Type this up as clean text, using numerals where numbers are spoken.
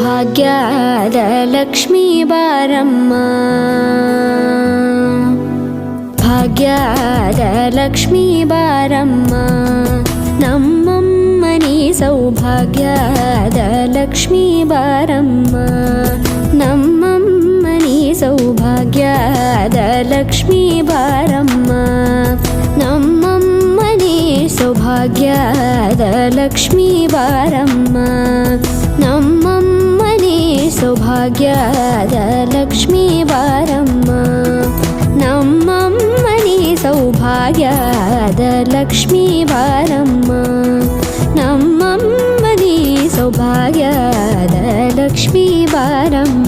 ಭಾಗ್ಯದ ಲಕ್ಷ್ಮೀ ಬಾರಮ್ಮ, ಭಾಗ್ಯದ ಲಕ್ಷ್ಮೀ ಬಾರಮ್ಮ, ನಮ್ಮಮ್ಮನಿ ಸೌಭಾಗ್ಯದ ಲಕ್ಷ್ಮೀ ಬಾರಮ್ಮ, ನಮ್ಮಮ್ಮನಿ ಸೌಭಾಗ್ಯದ ಲಕ್ಷ್ಮೀ ಬಾರಮ್ಮ, ನಮ್ಮಮ್ಮನಿ ಸೌಭಾಗ್ಯದ ಲಕ್ಷ್ಮೀ ಬಾರಮ್ಮ, ನಮ್ಮಮ್ಮನಿ ಸೌಭಾಗ್ಯದ ಲಕ್ಷ್ಮೀ ಬಾರಮ್ಮ, ನಮ್ಮಮ್ಮನಿ ಸೌಭಾಗ್ಯದ ಲಕ್ಷ್ಮೀ ಬಾರಮ್ಮ, ನಮ್ಮಮ್ಮನಿ ಸೌಭಾಗ್ಯದ ಲಕ್ಷ್ಮೀ ಬಾರಮ್ಮ.